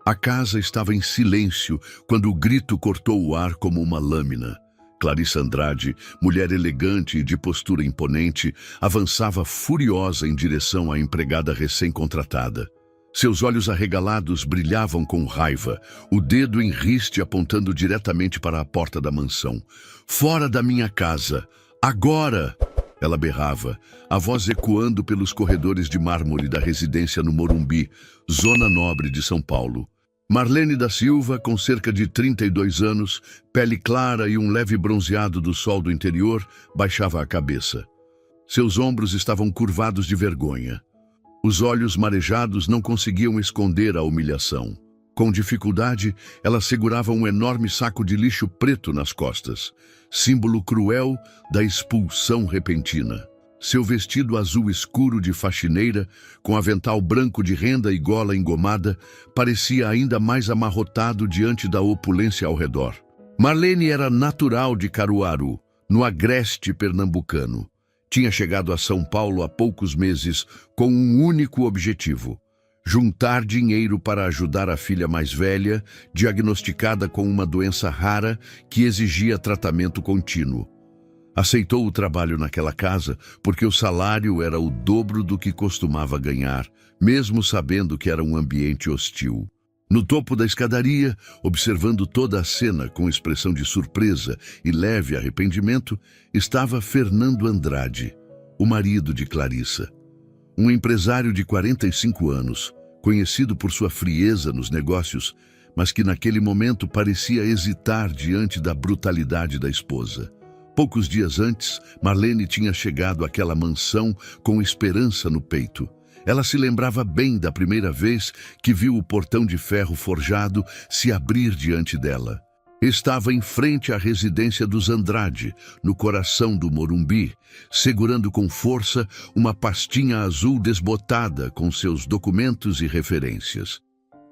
A casa estava em silêncio quando o grito cortou o ar como uma lâmina. Clarissa Andrade, mulher elegante e de postura imponente, avançava furiosa em direção à empregada recém-contratada. Seus olhos arregalados brilhavam com raiva, o dedo em riste apontando diretamente para a porta da mansão. "Fora da minha casa! Agora!" Ela berrava, a voz ecoando pelos corredores de mármore da residência no Morumbi, zona nobre de São Paulo. Marlene da Silva, com cerca de 32 anos, pele clara e um leve bronzeado do sol do interior, baixava a cabeça. Seus ombros estavam curvados de vergonha. Os olhos marejados não conseguiam esconder a humilhação. Com dificuldade, ela segurava um enorme saco de lixo preto nas costas, símbolo cruel da expulsão repentina. Seu vestido azul escuro de faxineira, com avental branco de renda e gola engomada, parecia ainda mais amarrotado diante da opulência ao redor. Marlene era natural de Caruaru, no agreste pernambucano. Tinha chegado a São Paulo há poucos meses com um único objetivo: juntar dinheiro para ajudar a filha mais velha, diagnosticada com uma doença rara que exigia tratamento contínuo. Aceitou o trabalho naquela casa porque o salário era o dobro do que costumava ganhar, mesmo sabendo que era um ambiente hostil. No topo da escadaria, observando toda a cena com expressão de surpresa e leve arrependimento, estava Fernando Andrade, o marido de Clarissa. Um empresário de 45 anos, conhecido por sua frieza nos negócios, mas que naquele momento parecia hesitar diante da brutalidade da esposa. Poucos dias antes, Marlene tinha chegado àquela mansão com esperança no peito. Ela se lembrava bem da primeira vez que viu o portão de ferro forjado se abrir diante dela. Estava em frente à residência dos Andrade, no coração do Morumbi, segurando com força uma pastinha azul desbotada com seus documentos e referências.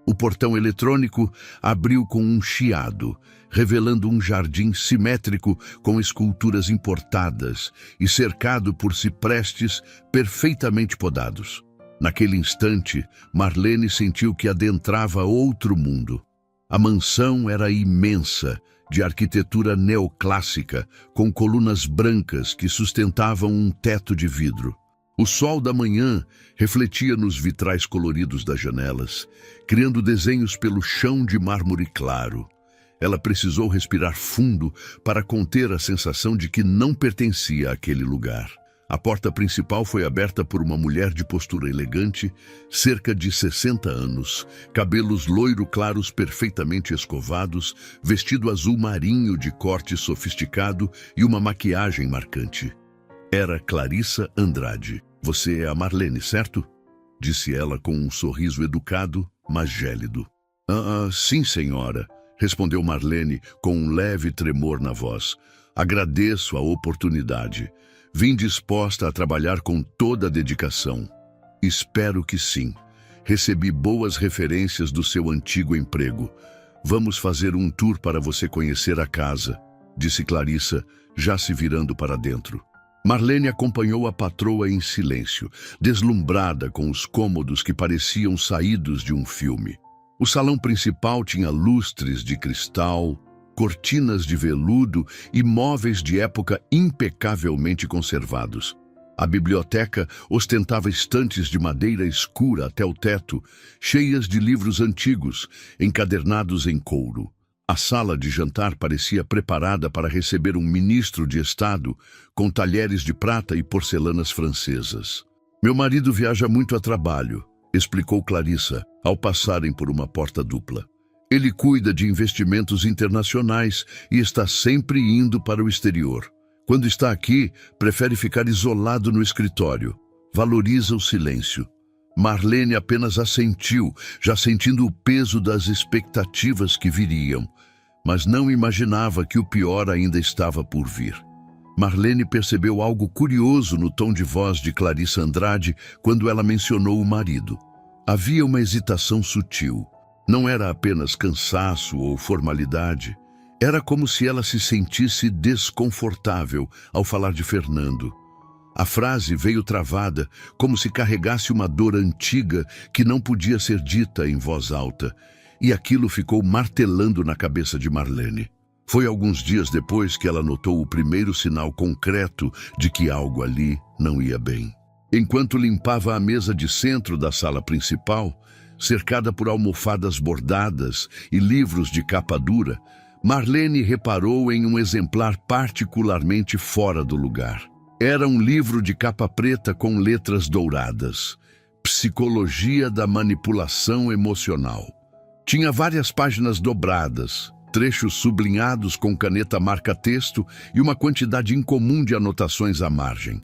O portão eletrônico abriu com um chiado, revelando um jardim simétrico com esculturas importadas e cercado por ciprestes perfeitamente podados. Naquele instante, Marlene sentiu que adentrava outro mundo. A mansão era imensa, de arquitetura neoclássica, com colunas brancas que sustentavam um teto de vidro. O sol da manhã refletia nos vitrais coloridos das janelas, criando desenhos pelo chão de mármore claro. Ela precisou respirar fundo para conter a sensação de que não pertencia àquele lugar. A porta principal foi aberta por uma mulher de postura elegante, cerca de 60 anos, cabelos loiro-claros perfeitamente escovados, vestido azul marinho de corte sofisticado e uma maquiagem marcante. Era Clarissa Andrade. "Você é a Marlene, certo?" disse ela com um sorriso educado, mas gélido. Sim, senhora", respondeu Marlene com um leve tremor na voz. "Agradeço a oportunidade. Vim disposta a trabalhar com toda a dedicação." "Espero que sim. Recebi boas referências do seu antigo emprego. Vamos fazer um tour para você conhecer a casa", disse Clarissa, já se virando para dentro. Marlene acompanhou a patroa em silêncio, deslumbrada com os cômodos que pareciam saídos de um filme. O salão principal tinha lustres de cristal, cortinas de veludo e móveis de época impecavelmente conservados. A biblioteca ostentava estantes de madeira escura até o teto, cheias de livros antigos, encadernados em couro. A sala de jantar parecia preparada para receber um ministro de Estado, com talheres de prata e porcelanas francesas. "Meu marido viaja muito a trabalho", explicou Clarissa, ao passarem por uma porta dupla. "Ele cuida de investimentos internacionais e está sempre indo para o exterior. Quando está aqui, prefere ficar isolado no escritório. Valoriza o silêncio." Marlene apenas assentiu, já sentindo o peso das expectativas que viriam, mas não imaginava que o pior ainda estava por vir. Marlene percebeu algo curioso no tom de voz de Clarissa Andrade quando ela mencionou o marido. Havia uma hesitação sutil. Não era apenas cansaço ou formalidade. Era como se ela se sentisse desconfortável ao falar de Fernando. A frase veio travada, como se carregasse uma dor antiga que não podia ser dita em voz alta. e aquilo ficou martelando na cabeça de Marlene. Foi alguns dias depois que ela notou o primeiro sinal concreto de que algo ali não ia bem. Enquanto limpava a mesa de centro da sala principal, cercada por almofadas bordadas e livros de capa dura, Marlene reparou em um exemplar particularmente fora do lugar. Era um livro de capa preta com letras douradas. Psicologia da manipulação emocional. Tinha várias páginas dobradas, trechos sublinhados com caneta marca-texto e uma quantidade incomum de anotações à margem.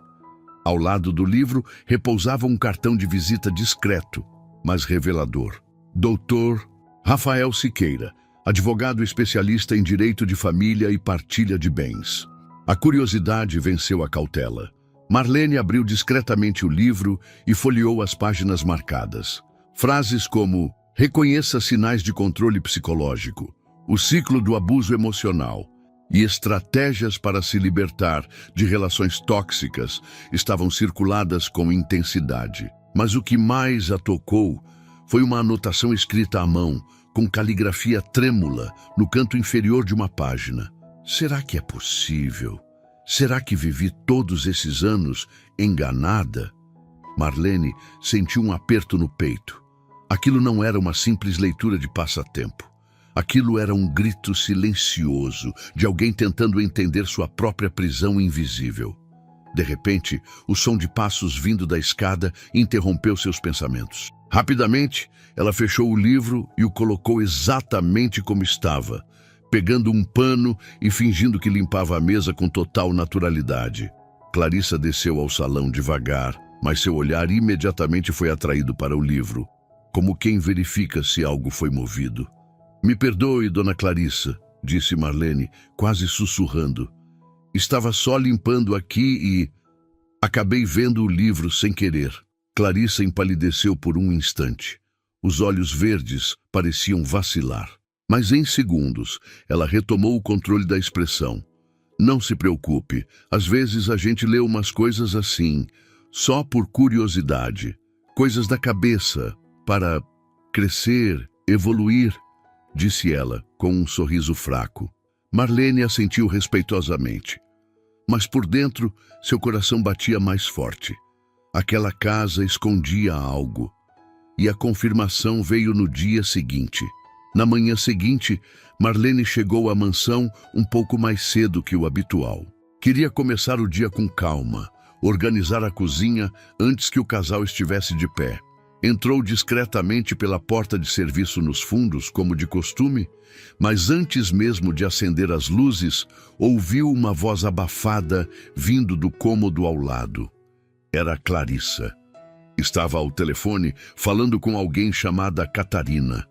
Ao lado do livro repousava um cartão de visita discreto, mas revelador. Dr. Rafael Siqueira, advogado especialista em direito de família e partilha de bens. A curiosidade venceu a cautela. Marlene abriu discretamente o livro e folheou as páginas marcadas. Frases como: reconheça sinais de controle psicológico, o ciclo do abuso emocional e estratégias para se libertar de relações tóxicas estavam circuladas com intensidade. Mas o que mais a tocou foi uma anotação escrita à mão, com caligrafia trêmula, no canto inferior de uma página. Será que é possível? Será que vivi todos esses anos enganada? Marlene sentiu um aperto no peito. Aquilo não era uma simples leitura de passatempo. Aquilo era um grito silencioso de alguém tentando entender sua própria prisão invisível. De repente, o som de passos vindo da escada interrompeu seus pensamentos. Rapidamente, ela fechou o livro e o colocou exatamente como estava, pegando um pano e fingindo que limpava a mesa com total naturalidade. Clarissa desceu ao salão devagar, mas seu olhar imediatamente foi atraído para o livro, como quem verifica se algo foi movido. Me perdoe, dona Clarissa, disse Marlene, quase sussurrando. Estava só limpando aqui e acabei vendo o livro sem querer. Clarissa empalideceu por um instante. Os olhos verdes pareciam vacilar. Mas em segundos, ela retomou o controle da expressão. Não se preocupe, às vezes a gente lê umas coisas assim, só por curiosidade. Coisas da cabeça, para crescer, evoluir, disse ela, com um sorriso fraco. Marlene assentiu respeitosamente. Mas por dentro, seu coração batia mais forte. Aquela casa escondia algo. E a confirmação veio no dia seguinte. Na manhã seguinte, Marlene chegou à mansão um pouco mais cedo que o habitual. Queria começar o dia com calma, organizar a cozinha antes que o casal estivesse de pé. Entrou discretamente pela porta de serviço nos fundos, como de costume, mas antes mesmo de acender as luzes, ouviu uma voz abafada vindo do cômodo ao lado. Era Clarissa. Estava ao telefone falando com alguém chamada Catarina.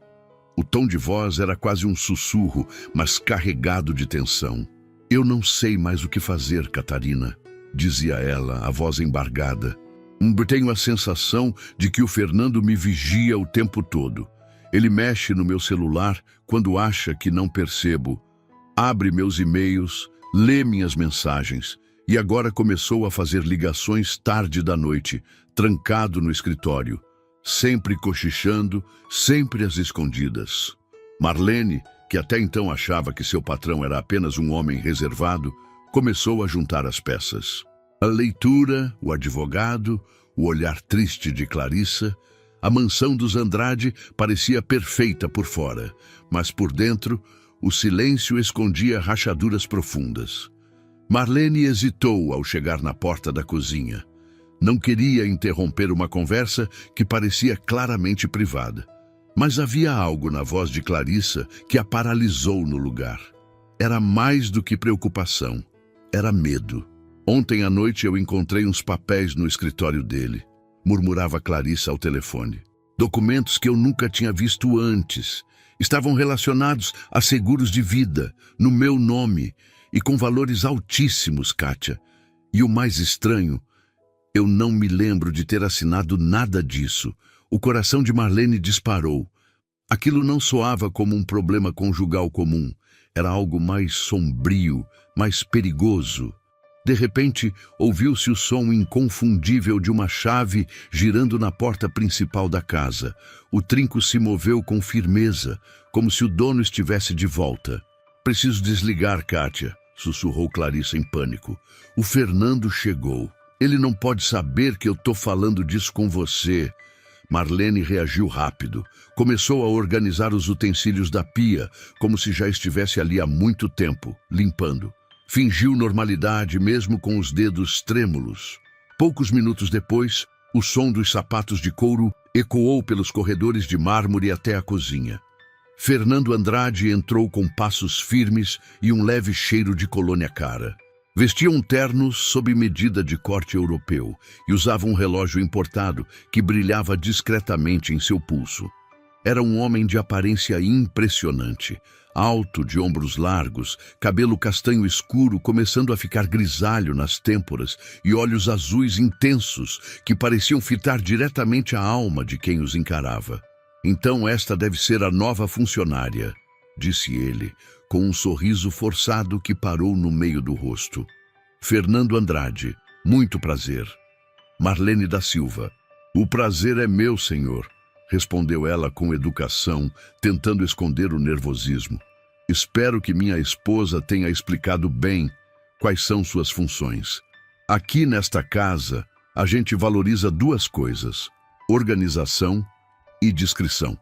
O tom de voz era quase um sussurro, mas carregado de tensão. Eu não sei mais o que fazer, Catarina, dizia ela, a voz embargada. Tenho a sensação de que o Fernando me vigia o tempo todo. Ele mexe no meu celular quando acha que não percebo. Abre meus e-mails, lê minhas mensagens e agora começou a fazer ligações tarde da noite, trancado no escritório, sempre cochichando, sempre às escondidas. Marlene, que até então achava que seu patrão era apenas um homem reservado, começou a juntar as peças. A leitura, o advogado, o olhar triste de Clarissa, a mansão dos Andrade parecia perfeita por fora, mas por dentro, o silêncio escondia rachaduras profundas. Marlene hesitou ao chegar na porta da cozinha. Não queria interromper uma conversa que parecia claramente privada. Mas havia algo na voz de Clarissa que a paralisou no lugar. Era mais do que preocupação, era medo. Ontem à noite eu encontrei uns papéis no escritório dele, murmurava Clarissa ao telefone. Documentos que eu nunca tinha visto antes. Estavam relacionados a seguros de vida, no meu nome, e com valores altíssimos, Kátia. E o mais estranho, eu não me lembro de ter assinado nada disso. O coração de Marlene disparou. Aquilo não soava como um problema conjugal comum. Era algo mais sombrio, mais perigoso. De repente, ouviu-se o som inconfundível de uma chave girando na porta principal da casa. O trinco se moveu com firmeza, como se o dono estivesse de volta. "Preciso desligar, Kátia", sussurrou Clarissa em pânico. "O Fernando chegou. Ele não pode saber que eu tô falando disso com você." Marlene reagiu rápido. Começou a organizar os utensílios da pia, como se já estivesse ali há muito tempo, limpando. Fingiu normalidade mesmo com os dedos trêmulos. Poucos minutos depois, o som dos sapatos de couro ecoou pelos corredores de mármore até a cozinha. Fernando Andrade entrou com passos firmes e um leve cheiro de colônia cara. Vestia um terno sob medida de corte europeu e usava um relógio importado que brilhava discretamente em seu pulso. Era um homem de aparência impressionante, alto, de ombros largos, cabelo castanho escuro começando a ficar grisalho nas têmporas e olhos azuis intensos que pareciam fitar diretamente a alma de quem os encarava. "Então esta deve ser a nova funcionária", disse ele, com um sorriso forçado que parou no meio do rosto. "Fernando Andrade, muito prazer." "Marlene da Silva." "O prazer é meu, senhor", respondeu ela com educação, tentando esconder o nervosismo. "Espero que minha esposa tenha explicado bem quais são suas funções. Aqui nesta casa, a gente valoriza duas coisas: organização e discrição",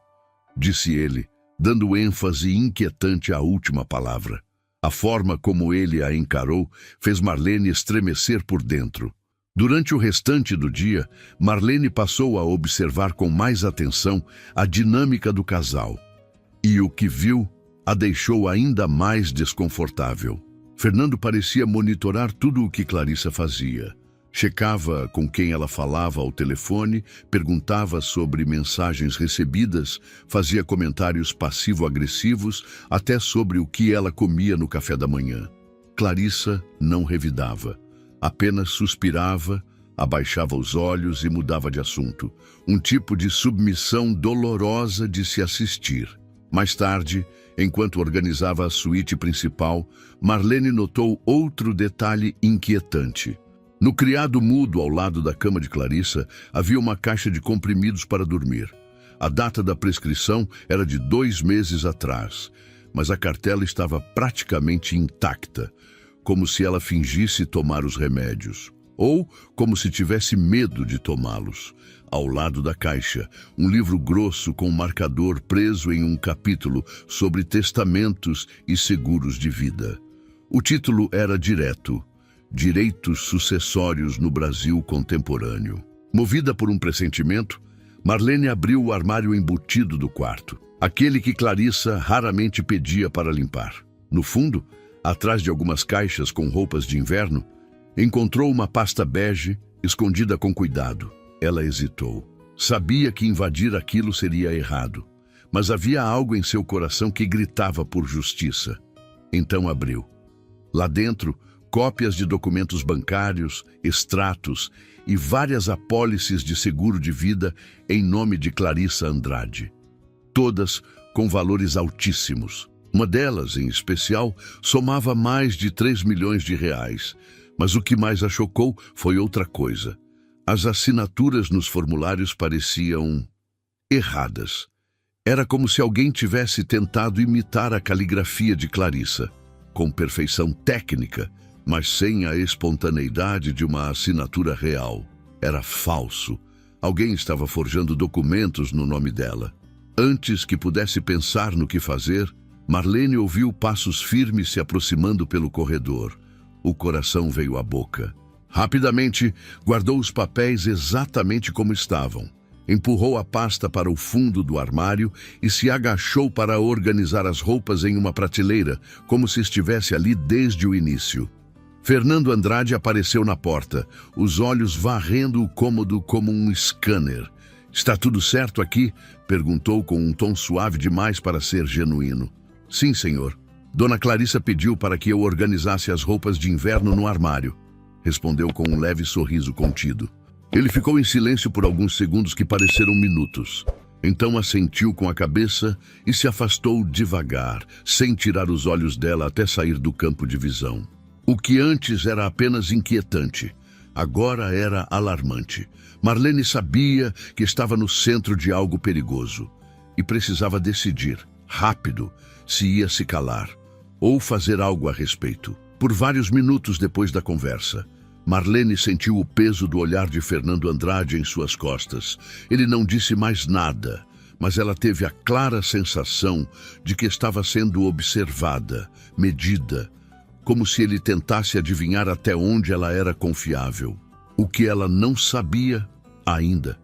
disse ele, dando ênfase inquietante à última palavra. A forma como ele a encarou fez Marlene estremecer por dentro. Durante o restante do dia, Marlene passou a observar com mais atenção a dinâmica do casal. E o que viu a deixou ainda mais desconfortável. Fernando parecia monitorar tudo o que Clarissa fazia. Checava com quem ela falava ao telefone, perguntava sobre mensagens recebidas, fazia comentários passivo-agressivos, até sobre o que ela comia no café da manhã. Clarissa não revidava. Apenas suspirava, abaixava os olhos e mudava de assunto. Um tipo de submissão dolorosa de se assistir. Mais tarde, enquanto organizava a suíte principal, Marlene notou outro detalhe inquietante. No criado mudo ao lado da cama de Clarissa, havia uma caixa de comprimidos para dormir. A data da prescrição era de 2 meses atrás, mas a cartela estava praticamente intacta, como se ela fingisse tomar os remédios, ou como se tivesse medo de tomá-los. Ao lado da caixa, um livro grosso com um marcador preso em um capítulo sobre testamentos e seguros de vida. O título era direto: Direitos Sucessórios no Brasil Contemporâneo. Movida por um pressentimento, Marlene abriu o armário embutido do quarto, aquele que Clarissa raramente pedia para limpar. No fundo, atrás de algumas caixas com roupas de inverno, encontrou uma pasta bege escondida com cuidado. Ela hesitou. Sabia que invadir aquilo seria errado, mas havia algo em seu coração que gritava por justiça. Então abriu. Lá dentro, cópias de documentos bancários, extratos e várias apólices de seguro de vida em nome de Clarissa Andrade. Todas com valores altíssimos. Uma delas, em especial, somava mais de 3 milhões de reais. Mas o que mais a chocou foi outra coisa. As assinaturas nos formulários pareciam erradas. Era como se alguém tivesse tentado imitar a caligrafia de Clarissa, com perfeição técnica, mas sem a espontaneidade de uma assinatura real. Era falso. Alguém estava forjando documentos no nome dela. Antes que pudesse pensar no que fazer, Marlene ouviu passos firmes se aproximando pelo corredor. O coração veio à boca. Rapidamente, guardou os papéis exatamente como estavam. Empurrou a pasta para o fundo do armário e se agachou para organizar as roupas em uma prateleira, como se estivesse ali desde o início. Fernando Andrade apareceu na porta, os olhos varrendo o cômodo como um scanner. "Está tudo certo aqui?" perguntou com um tom suave demais para ser genuíno. "Sim, senhor. Dona Clarissa pediu para que eu organizasse as roupas de inverno no armário", respondeu com um leve sorriso contido. Ele ficou em silêncio por alguns segundos que pareceram minutos. Então assentiu com a cabeça e se afastou devagar, sem tirar os olhos dela até sair do campo de visão. O que antes era apenas inquietante, agora era alarmante. Marlene sabia que estava no centro de algo perigoso e precisava decidir, rápido, se ia se calar ou fazer algo a respeito. Por vários minutos depois da conversa, Marlene sentiu o peso do olhar de Fernando Andrade em suas costas. Ele não disse mais nada, mas ela teve a clara sensação de que estava sendo observada, medida, como se ele tentasse adivinhar até onde ela era confiável. O que ela não sabia ainda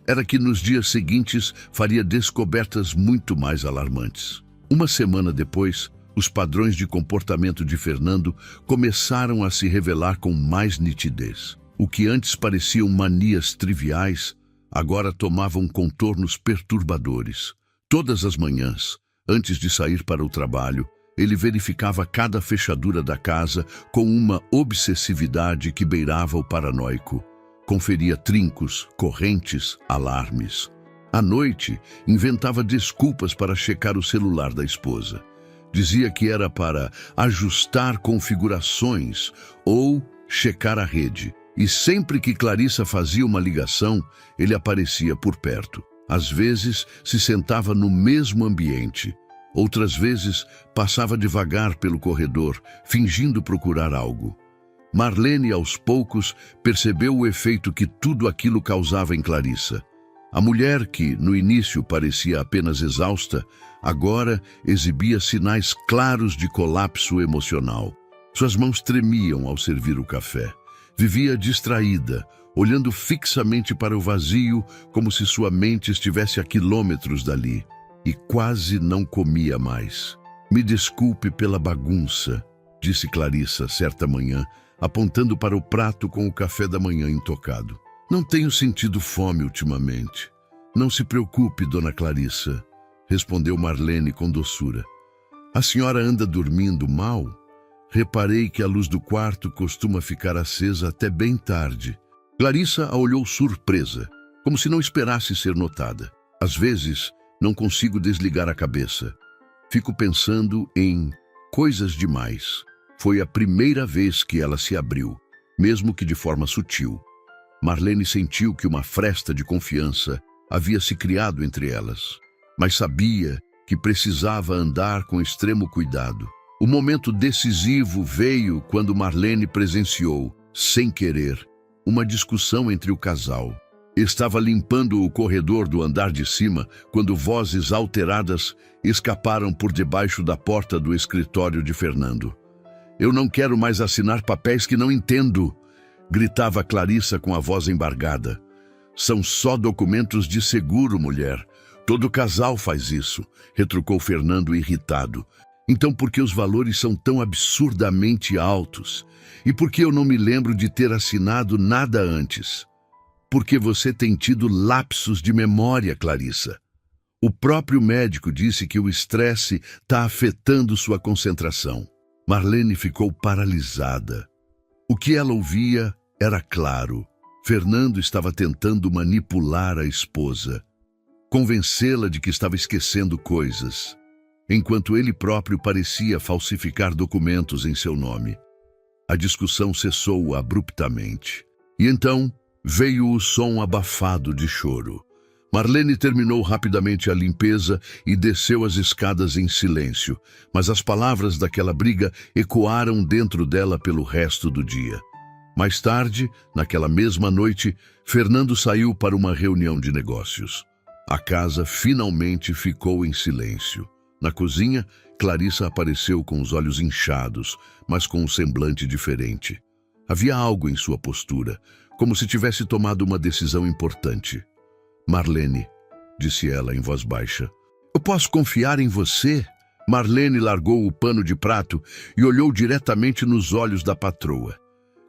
era que nos dias seguintes faria descobertas muito mais alarmantes. Uma semana depois, os padrões de comportamento de Fernando começaram a se revelar com mais nitidez. O que antes pareciam manias triviais, agora tomavam contornos perturbadores. Todas as manhãs, antes de sair para o trabalho, ele verificava cada fechadura da casa com uma obsessividade que beirava o paranoico. Conferia trincos, correntes, alarmes. À noite, inventava desculpas para checar o celular da esposa. Dizia que era para ajustar configurações ou checar a rede. E sempre que Clarissa fazia uma ligação, ele aparecia por perto. Às vezes, se sentava no mesmo ambiente. Outras vezes, passava devagar pelo corredor, fingindo procurar algo. Marlene, aos poucos, percebeu o efeito que tudo aquilo causava em Clarissa. A mulher que, no início, parecia apenas exausta, agora exibia sinais claros de colapso emocional. Suas mãos tremiam ao servir o café. Vivia distraída, olhando fixamente para o vazio, como se sua mente estivesse a quilômetros dali. E quase não comia mais. "Me desculpe pela bagunça", disse Clarissa certa manhã, apontando para o prato com o café da manhã intocado. "Não tenho sentido fome ultimamente." "Não se preocupe, dona Clarissa", respondeu Marlene com doçura. "A senhora anda dormindo mal? Reparei que a luz do quarto costuma ficar acesa até bem tarde." Clarissa a olhou surpresa, como se não esperasse ser notada. "Às vezes, não consigo desligar a cabeça. Fico pensando em coisas demais." Foi a primeira vez que ela se abriu, mesmo que de forma sutil. Marlene sentiu que uma fresta de confiança havia se criado entre elas, mas sabia que precisava andar com extremo cuidado. O momento decisivo veio quando Marlene presenciou, sem querer, uma discussão entre o casal. Estava limpando o corredor do andar de cima quando vozes alteradas escaparam por debaixo da porta do escritório de Fernando. "Eu não quero mais assinar papéis que não entendo", gritava Clarissa com a voz embargada. "São só documentos de seguro, mulher. Todo casal faz isso", retrucou Fernando irritado. "Então por que os valores são tão absurdamente altos? E por que eu não me lembro de ter assinado nada antes?" "Porque você tem tido lapsos de memória, Clarissa. O próprio médico disse que o estresse está afetando sua concentração." Marlene ficou paralisada. O que ela ouvia era claro. Fernando estava tentando manipular a esposa, convencê-la de que estava esquecendo coisas, enquanto ele próprio parecia falsificar documentos em seu nome. A discussão cessou abruptamente. E então veio o som abafado de choro. Marlene terminou rapidamente a limpeza e desceu as escadas em silêncio, mas as palavras daquela briga ecoaram dentro dela pelo resto do dia. Mais tarde, naquela mesma noite, Fernando saiu para uma reunião de negócios. A casa finalmente ficou em silêncio. Na cozinha, Clarissa apareceu com os olhos inchados, mas com um semblante diferente. Havia algo em sua postura, como se tivesse tomado uma decisão importante. "Marlene", disse ela em voz baixa, "eu posso confiar em você?" Marlene largou o pano de prato e olhou diretamente nos olhos da patroa.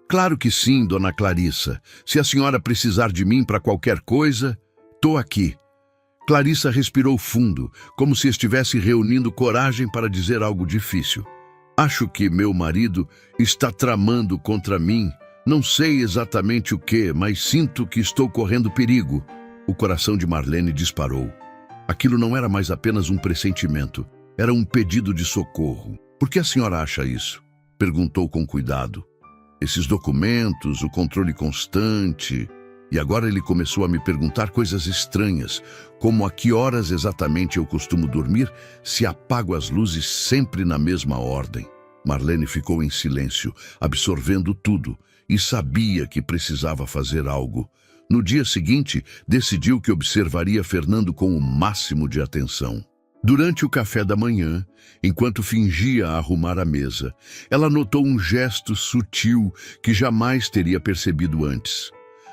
"Claro que sim, dona Clarissa. Se a senhora precisar de mim para qualquer coisa, tô aqui." Clarissa respirou fundo, como se estivesse reunindo coragem para dizer algo difícil. "Acho que meu marido está tramando contra mim. Não sei exatamente o que, mas sinto que estou correndo perigo." O coração de Marlene disparou. Aquilo não era mais apenas um pressentimento, era um pedido de socorro. "Por que a senhora acha isso?" Perguntou com cuidado. Esses documentos, o controle constante... E agora ele começou a me perguntar coisas estranhas, como a que horas exatamente eu costumo dormir, se apago as luzes sempre na mesma ordem. Marlene ficou em silêncio, absorvendo tudo, e sabia que precisava fazer algo. No dia seguinte, decidiu que observaria Fernando com o máximo de atenção. Durante o café da manhã, enquanto fingia arrumar a mesa, ela notou um gesto sutil que jamais teria percebido antes.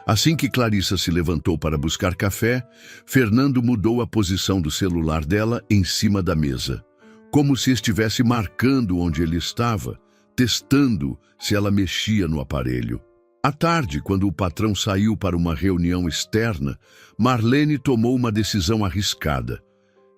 Assim que Clarissa se levantou para buscar café, Fernando mudou a posição do celular dela em cima da mesa, como se estivesse marcando onde ele estava, testando se ela mexia no aparelho. À tarde, quando o patrão saiu para uma reunião externa, Marlene tomou uma decisão arriscada.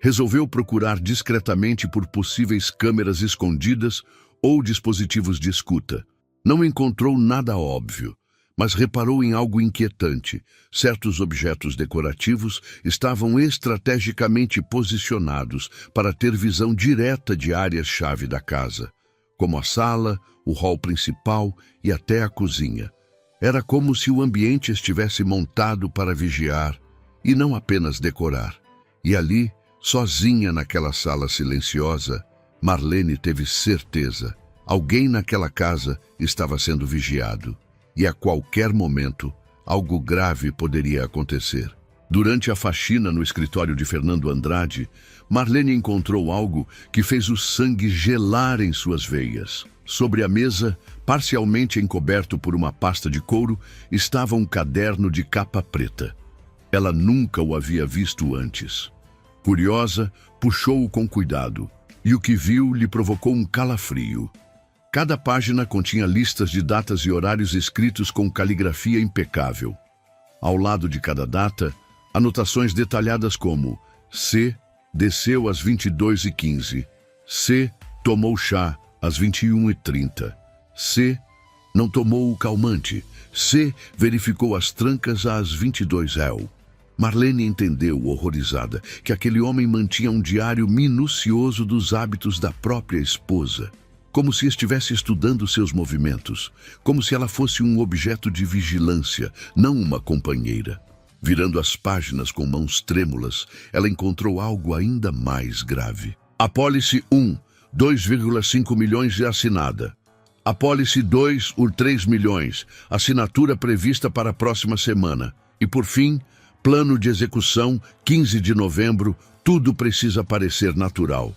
Resolveu procurar discretamente por possíveis câmeras escondidas ou dispositivos de escuta. Não encontrou nada óbvio, mas reparou em algo inquietante. Certos objetos decorativos estavam estrategicamente posicionados para ter visão direta de áreas-chave da casa, como a sala, o hall principal e até a cozinha. Era como se o ambiente estivesse montado para vigiar e não apenas decorar. E ali, sozinha naquela sala silenciosa, Marlene teve certeza. Alguém naquela casa estava sendo vigiado. E a qualquer momento, algo grave poderia acontecer. Durante a faxina no escritório de Fernando Andrade, Marlene encontrou algo que fez o sangue gelar em suas veias. Sobre a mesa, parcialmente encoberto por uma pasta de couro, estava um caderno de capa preta. Ela nunca o havia visto antes. Curiosa, puxou-o com cuidado, e o que viu lhe provocou um calafrio. Cada página continha listas de datas e horários escritos com caligrafia impecável. Ao lado de cada data, anotações detalhadas como: C. Desceu às 22h15. C. Tomou chá às 21h30. C. Não tomou o calmante. C. Verificou as trancas às 22h. Marlene entendeu, horrorizada, que aquele homem mantinha um diário minucioso dos hábitos da própria esposa. Como se estivesse estudando seus movimentos, como se ela fosse um objeto de vigilância, não uma companheira. Virando as páginas com mãos trêmulas, ela encontrou algo ainda mais grave. Apólice 1, 2,5 milhões de assinada. Apólice 2, 3 milhões, assinatura prevista para a próxima semana. E por fim, plano de execução, 15 de novembro, tudo precisa parecer natural.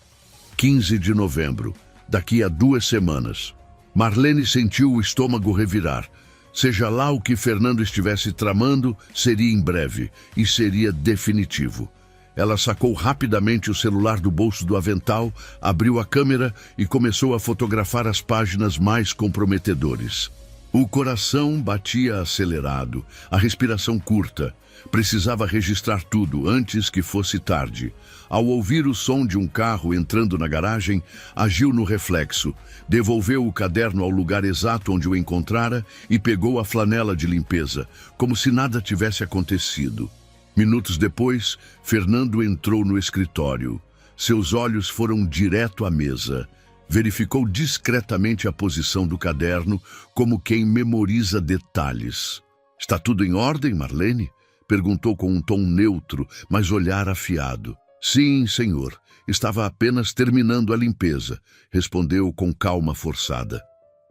15 de novembro. Daqui a 2 semanas. Marlene sentiu o estômago revirar. Seja lá o que Fernando estivesse tramando, seria em breve, e seria definitivo. Ela sacou rapidamente o celular do bolso do avental, abriu a câmera e começou a fotografar as páginas mais comprometedoras. O coração batia acelerado, a respiração curta. Precisava registrar tudo antes que fosse tarde. Ao ouvir o som de um carro entrando na garagem, agiu no reflexo, devolveu o caderno ao lugar exato onde o encontrara e pegou a flanela de limpeza, como se nada tivesse acontecido. Minutos depois, Fernando entrou no escritório. Seus olhos foram direto à mesa. Verificou discretamente a posição do caderno, como quem memoriza detalhes. "Está tudo em ordem, Marlene?" Perguntou com um tom neutro, mas olhar afiado. "Sim, senhor. Estava apenas terminando a limpeza", respondeu com calma forçada.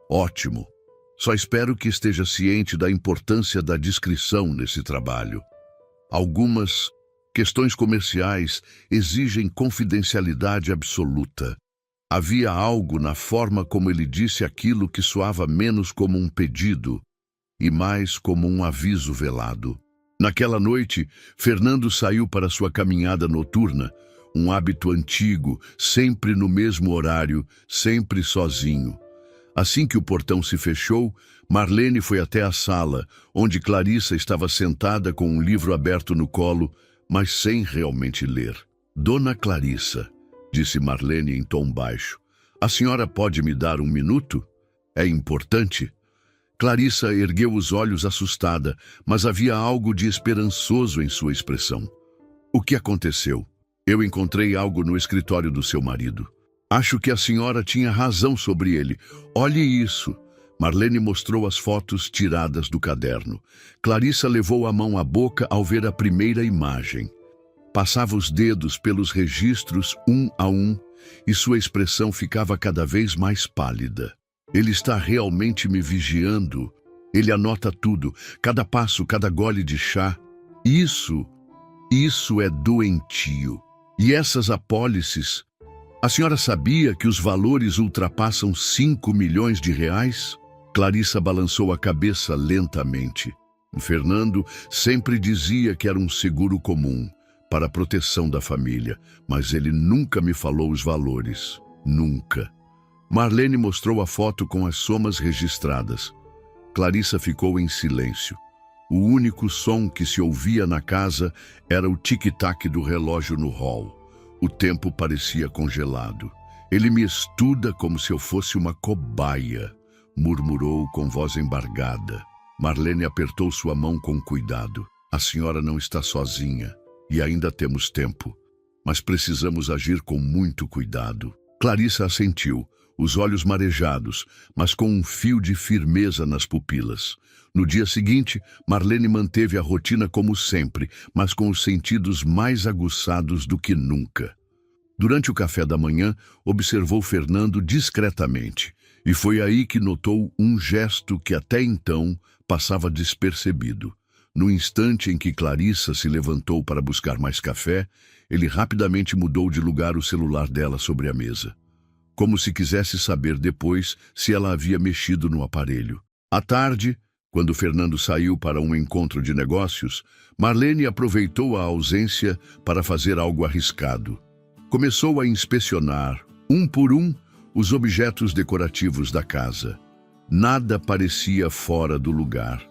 "Ótimo. Só espero que esteja ciente da importância da discrição nesse trabalho. Algumas questões comerciais exigem confidencialidade absoluta." Havia algo na forma como ele disse aquilo que soava menos como um pedido e mais como um aviso velado. Naquela noite, Fernando saiu para sua caminhada noturna, um hábito antigo, sempre no mesmo horário, sempre sozinho. Assim que o portão se fechou, Marlene foi até a sala, onde Clarissa estava sentada com um livro aberto no colo, mas sem realmente ler. "Dona Clarissa", disse Marlene em tom baixo, "a senhora pode me dar um minuto? É importante." Clarissa ergueu os olhos assustada, mas havia algo de esperançoso em sua expressão. "O que aconteceu?" "Eu encontrei algo no escritório do seu marido." Acho que a senhora tinha razão sobre ele. Olhe isso. Marlene mostrou as fotos tiradas do caderno. Clarissa levou a mão à boca ao ver a primeira imagem. Passava os dedos pelos registros um a um e sua expressão ficava cada vez mais pálida. Ele está realmente me vigiando. Ele anota tudo, cada passo, cada gole de chá. Isso é doentio. E essas apólices? A senhora sabia que os valores ultrapassam 5 milhões de reais? Clarissa balançou a cabeça lentamente. Fernando sempre dizia que era um seguro comum, para a proteção da família, mas ele nunca me falou os valores. Nunca. Marlene mostrou a foto com as somas registradas. Clarissa ficou em silêncio. O único som que se ouvia na casa era o tic-tac do relógio no hall. O tempo parecia congelado. Ele me estuda como se eu fosse uma cobaia, murmurou com voz embargada. Marlene apertou sua mão com cuidado. A senhora não está sozinha e ainda temos tempo, mas precisamos agir com muito cuidado. Clarissa assentiu, os olhos marejados, mas com um fio de firmeza nas pupilas. No dia seguinte, Marlene manteve a rotina como sempre, mas com os sentidos mais aguçados do que nunca. Durante o café da manhã, observou Fernando discretamente, e foi aí que notou um gesto que até então passava despercebido. No instante em que Clarissa se levantou para buscar mais café, ele rapidamente mudou de lugar o celular dela sobre a mesa, como se quisesse saber depois se ela havia mexido no aparelho. À tarde, quando Fernando saiu para um encontro de negócios, Marlene aproveitou a ausência para fazer algo arriscado. Começou a inspecionar, um por um, os objetos decorativos da casa. Nada parecia fora do lugar,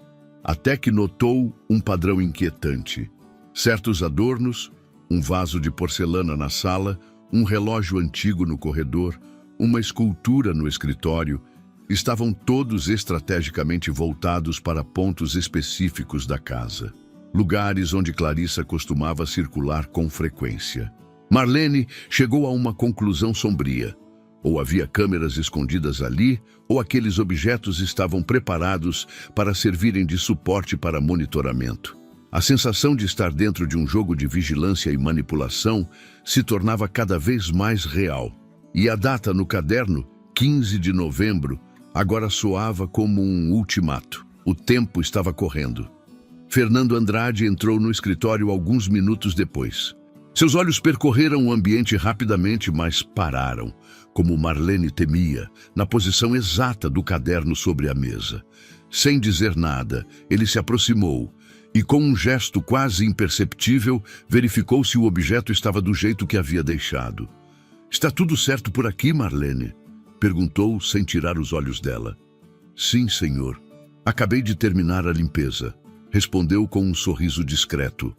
até que notou um padrão inquietante. Certos adornos, um vaso de porcelana na sala, um relógio antigo no corredor, uma escultura no escritório, estavam todos estrategicamente voltados para pontos específicos da casa, lugares onde Clarissa costumava circular com frequência. Marlene chegou a uma conclusão sombria. Ou havia câmeras escondidas ali, ou aqueles objetos estavam preparados para servirem de suporte para monitoramento. A sensação de estar dentro de um jogo de vigilância e manipulação se tornava cada vez mais real. E a data no caderno, 15 de novembro, agora soava como um ultimato. O tempo estava correndo. Fernando Andrade entrou no escritório alguns minutos depois. Seus olhos percorreram o ambiente rapidamente, mas pararam, como Marlene temia, na posição exata do caderno sobre a mesa. Sem dizer nada, ele se aproximou e, com um gesto quase imperceptível, verificou se o objeto estava do jeito que havia deixado. "Está tudo certo por aqui, Marlene?" perguntou, sem tirar os olhos dela. "Sim, senhor. Acabei de terminar a limpeza", respondeu com um sorriso discreto.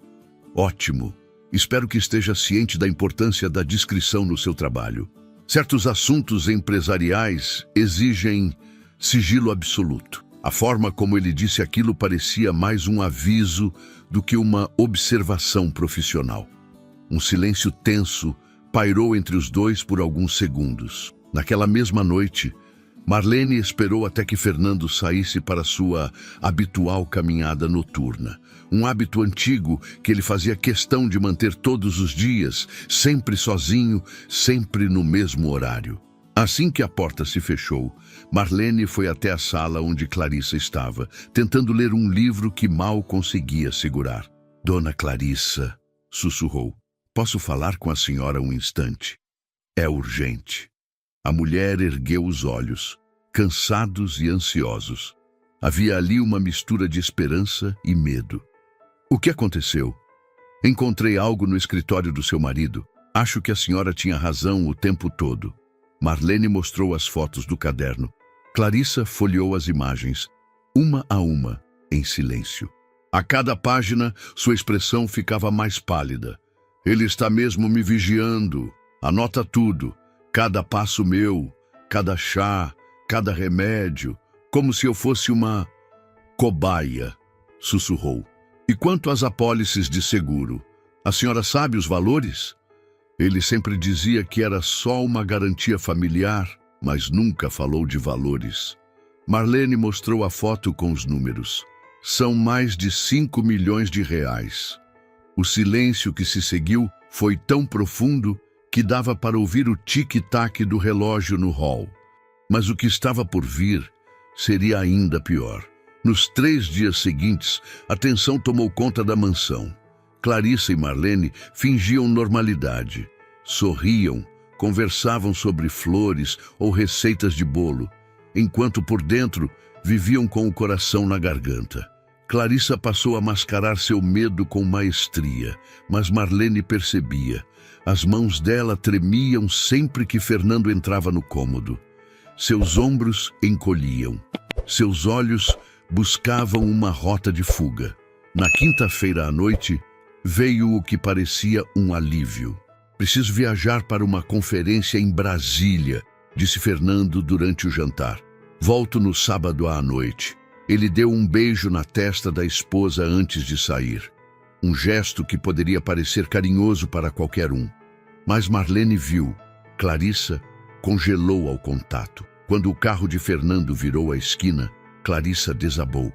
"Ótimo. Espero que esteja ciente da importância da discrição no seu trabalho. Certos assuntos empresariais exigem sigilo absoluto." A forma como ele disse aquilo parecia mais um aviso do que uma observação profissional. Um silêncio tenso pairou entre os dois por alguns segundos. Naquela mesma noite, Marlene esperou até que Fernando saísse para sua habitual caminhada noturna. Um hábito antigo que ele fazia questão de manter todos os dias, sempre sozinho, sempre no mesmo horário. Assim que a porta se fechou, Marlene foi até a sala onde Clarissa estava, tentando ler um livro que mal conseguia segurar. "Dona Clarissa", sussurrou, "posso falar com a senhora um instante? É urgente." A mulher ergueu os olhos, cansados e ansiosos. Havia ali uma mistura de esperança e medo. "O que aconteceu?" "Encontrei algo no escritório do seu marido. Acho que a senhora tinha razão o tempo todo." Marlene mostrou as fotos do caderno. Clarissa folheou as imagens, uma a uma, em silêncio. A cada página, sua expressão ficava mais pálida. "Ele está mesmo me vigiando. Anota tudo. Cada passo meu, cada chá, cada remédio, como se eu fosse uma cobaia", sussurrou. "E quanto às apólices de seguro, a senhora sabe os valores?" Ele sempre dizia que era só uma garantia familiar, mas nunca falou de valores. Marlene mostrou a foto com os números. São mais de 5 milhões de reais. O silêncio que se seguiu foi tão profundo que dava para ouvir o tic-tac do relógio no hall. Mas o que estava por vir seria ainda pior. Nos 3 dias seguintes, a tensão tomou conta da mansão. Clarissa e Marlene fingiam normalidade. Sorriam, conversavam sobre flores ou receitas de bolo, enquanto por dentro viviam com o coração na garganta. Clarissa passou a mascarar seu medo com maestria, mas Marlene percebia. As mãos dela tremiam sempre que Fernando entrava no cômodo. Seus ombros encolhiam. Seus olhos buscavam uma rota de fuga. Na quinta-feira à noite, veio o que parecia um alívio. Preciso viajar para uma conferência em Brasília, disse Fernando durante o jantar. Volto no sábado à noite. Ele deu um beijo na testa da esposa antes de sair. Um gesto que poderia parecer carinhoso para qualquer um. Mas Marlene viu. Clarissa congelou ao contato. Quando o carro de Fernando virou a esquina, Clarissa desabou.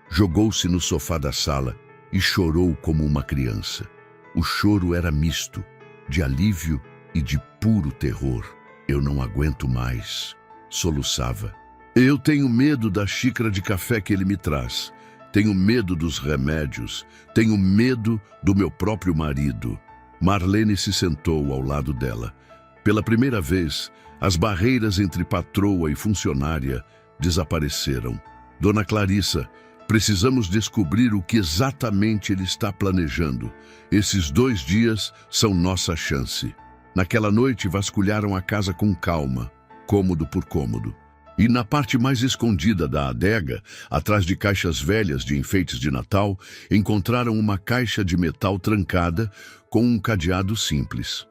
Jogou-se no sofá da sala e chorou como uma criança. O choro era misto, de alívio e de puro terror. Eu não aguento mais, soluçava. Eu tenho medo da xícara de café que ele me traz. Tenho medo dos remédios. Tenho medo do meu próprio marido. Marlene se sentou ao lado dela. Pela primeira vez, as barreiras entre patroa e funcionária desapareceram. Dona Clarissa, precisamos descobrir o que exatamente ele está planejando. Esses 2 dias são nossa chance. Naquela noite, vasculharam a casa com calma, cômodo por cômodo. E na parte mais escondida da adega, atrás de caixas velhas de enfeites de Natal, encontraram uma caixa de metal trancada com um cadeado simples.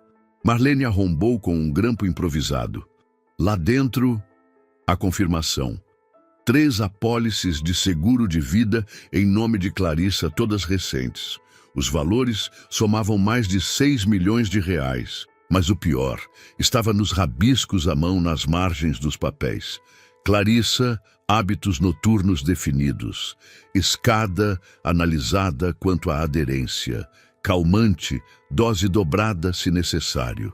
Marlene arrombou com um grampo improvisado. Lá dentro, a confirmação. 3 apólices de seguro de vida em nome de Clarissa, todas recentes. Os valores somavam mais de 6 milhões de reais. Mas o pior estava nos rabiscos à mão nas margens dos papéis. Clarissa, hábitos noturnos definidos. Escada analisada quanto à aderência. Calmante, dose dobrada se necessário.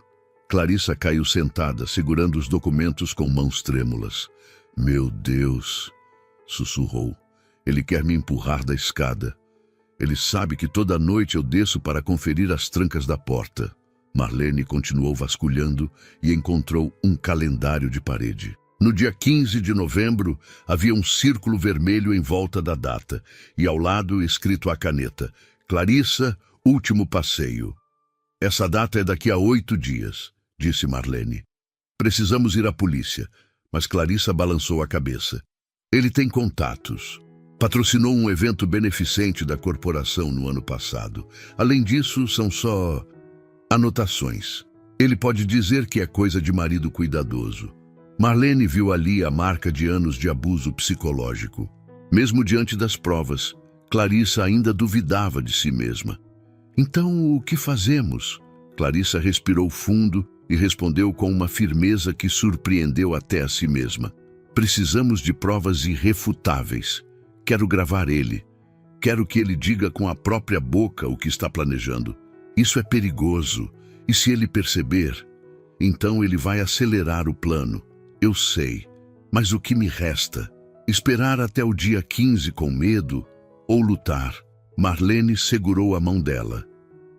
Clarissa caiu sentada, segurando os documentos com mãos trêmulas. Meu Deus, sussurrou. Ele quer me empurrar da escada. Ele sabe que toda noite eu desço para conferir as trancas da porta. Marlene continuou vasculhando e encontrou um calendário de parede. No dia 15 de novembro, havia um círculo vermelho em volta da data e ao lado escrito à caneta: Clarissa, último passeio. Essa data é daqui a 8 dias, disse Marlene. Precisamos ir à polícia, mas Clarissa balançou a cabeça. Ele tem contatos. Patrocinou um evento beneficente da corporação no ano passado. Além disso, são só anotações. Ele pode dizer que é coisa de marido cuidadoso. Marlene viu ali a marca de anos de abuso psicológico. Mesmo diante das provas, Clarissa ainda duvidava de si mesma. Então, o que fazemos? Clarissa respirou fundo e respondeu com uma firmeza que surpreendeu até a si mesma. Precisamos de provas irrefutáveis. Quero gravar ele. Quero que ele diga com a própria boca o que está planejando. Isso é perigoso, e se ele perceber, então ele vai acelerar o plano. Eu sei, mas o que me resta? Esperar até o dia 15 com medo ou lutar? Marlene segurou a mão dela.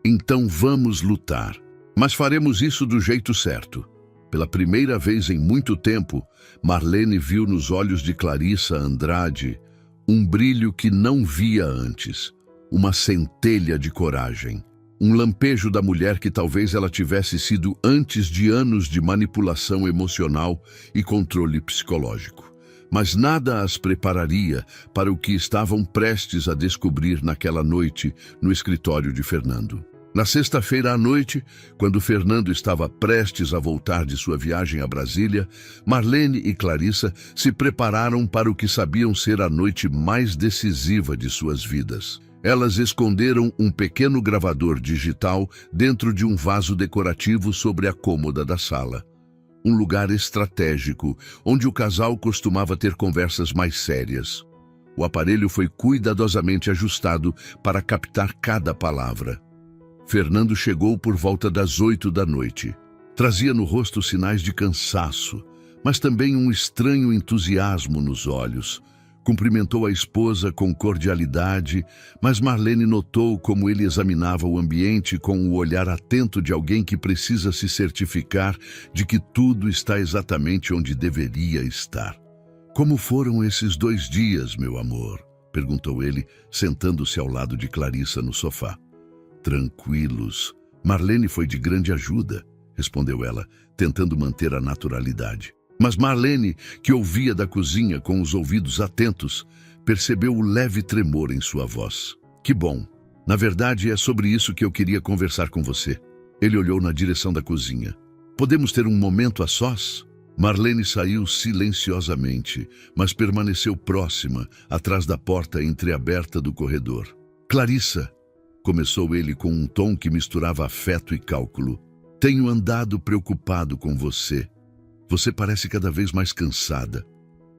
Então vamos lutar, mas faremos isso do jeito certo. Pela primeira vez em muito tempo, Marlene viu nos olhos de Clarissa Andrade um brilho que não via antes, uma centelha de coragem. Um lampejo da mulher que talvez ela tivesse sido antes de anos de manipulação emocional e controle psicológico. Mas nada as prepararia para o que estavam prestes a descobrir naquela noite no escritório de Fernando. Na sexta-feira à noite, quando Fernando estava prestes a voltar de sua viagem a Brasília, Marlene e Clarissa se prepararam para o que sabiam ser a noite mais decisiva de suas vidas. Elas esconderam um pequeno gravador digital dentro de um vaso decorativo sobre a cômoda da sala. Um lugar estratégico, onde o casal costumava ter conversas mais sérias. O aparelho foi cuidadosamente ajustado para captar cada palavra. Fernando chegou por volta das 8 da noite. Trazia no rosto sinais de cansaço, mas também um estranho entusiasmo nos olhos. Cumprimentou a esposa com cordialidade, mas Marlene notou como ele examinava o ambiente com o olhar atento de alguém que precisa se certificar de que tudo está exatamente onde deveria estar. "Como foram esses 2 dias, meu amor?", perguntou ele, sentando-se ao lado de Clarissa no sofá. "Tranquilos. Marlene foi de grande ajuda", respondeu ela, tentando manter a naturalidade. Mas Marlene, que ouvia da cozinha com os ouvidos atentos, percebeu o leve tremor em sua voz. "Que bom. Na verdade, é sobre isso que eu queria conversar com você." Ele olhou na direção da cozinha. "Podemos ter um momento a sós?" Marlene saiu silenciosamente, mas permaneceu próxima, atrás da porta entreaberta do corredor. "Clarissa", começou ele com um tom que misturava afeto e cálculo, "tenho andado preocupado com você. Você parece cada vez mais cansada.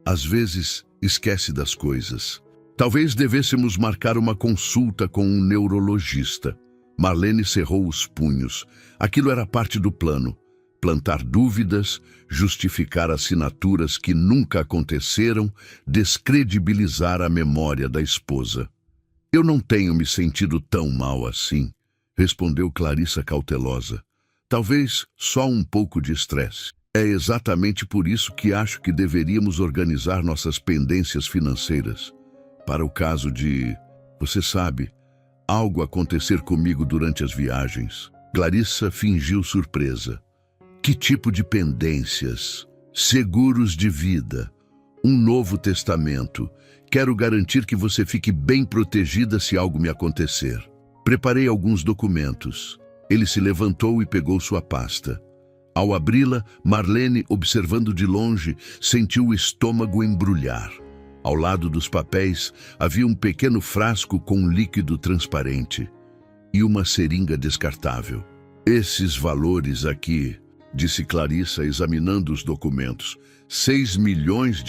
Às vezes, esquece das coisas. Talvez devêssemos marcar uma consulta com um neurologista." Marlene cerrou os punhos. Aquilo era parte do plano. Plantar dúvidas, justificar assinaturas que nunca aconteceram, descredibilizar a memória da esposa. "Eu não tenho me sentido tão mal assim", respondeu Clarissa cautelosa. "Talvez só um pouco de estresse. É exatamente por isso que acho que deveríamos organizar nossas pendências financeiras. Para o caso de, você sabe, algo acontecer comigo durante as viagens." Clarissa fingiu surpresa. "Que tipo de pendências?" "Seguros de vida. Um novo testamento. Quero garantir que você fique bem protegida se algo me acontecer. Preparei alguns documentos." Ele se levantou e pegou sua pasta. Ao abri-la, Marlene, observando de longe, sentiu o estômago embrulhar. Ao lado dos papéis, havia um pequeno frasco com líquido transparente e uma seringa descartável. "Esses valores aqui", disse Clarissa, examinando os documentos. "R$6 milhões?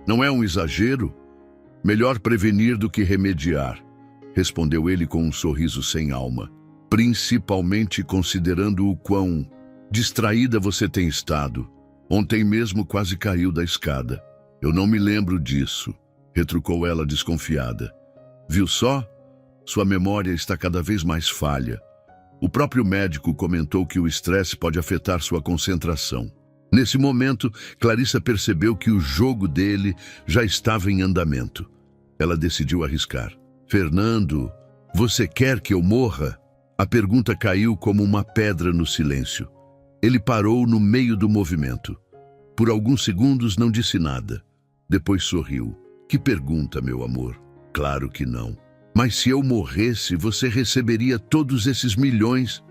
Não é um exagero?" "Melhor prevenir do que remediar", respondeu ele com um sorriso sem alma. "Principalmente considerando o quão distraída você tem estado. Ontem mesmo quase caiu da escada." "Eu não me lembro disso", retrucou ela desconfiada. "Viu só? Sua memória está cada vez mais falha. O próprio médico comentou que o estresse pode afetar sua concentração." Nesse momento, Clarissa percebeu que o jogo dele já estava em andamento. Ela decidiu arriscar. "Fernando, você quer que eu morra?" A pergunta caiu como uma pedra no silêncio. Ele parou no meio do movimento. Por alguns segundos não disse nada. Depois sorriu. "Que pergunta, meu amor?" "Claro que não." "Mas se eu morresse, você receberia todos esses milhões?"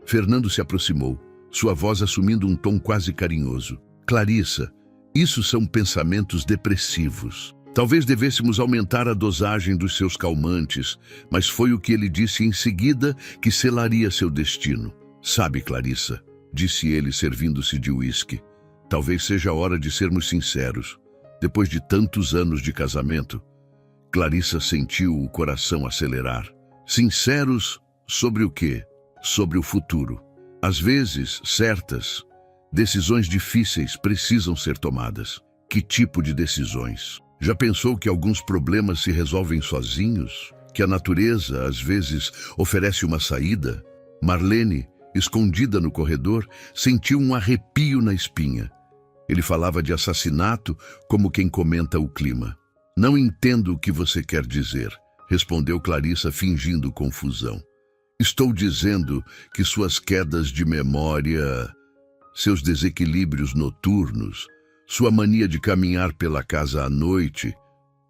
Fernando se aproximou, sua voz assumindo um tom quase carinhoso. "Clarissa, isso são pensamentos depressivos. Talvez devêssemos aumentar a dosagem dos seus calmantes, mas foi o que ele disse em seguida que selaria seu destino." "Sabe, Clarissa", disse ele, servindo-se de uísque, "talvez seja a hora de sermos sinceros. Depois de tantos anos de casamento." Clarissa sentiu o coração acelerar. "Sinceros sobre o quê?" "Sobre o futuro. Às vezes, certas decisões difíceis precisam ser tomadas." "Que tipo de decisões?" "Já pensou que alguns problemas se resolvem sozinhos? Que a natureza, às vezes, oferece uma saída?" Marlene, escondida no corredor, sentiu um arrepio na espinha. Ele falava de assassinato como quem comenta o clima. "Não entendo o que você quer dizer", respondeu Clarissa, fingindo confusão. "Estou dizendo que suas quedas de memória, seus desequilíbrios noturnos, sua mania de caminhar pela casa à noite,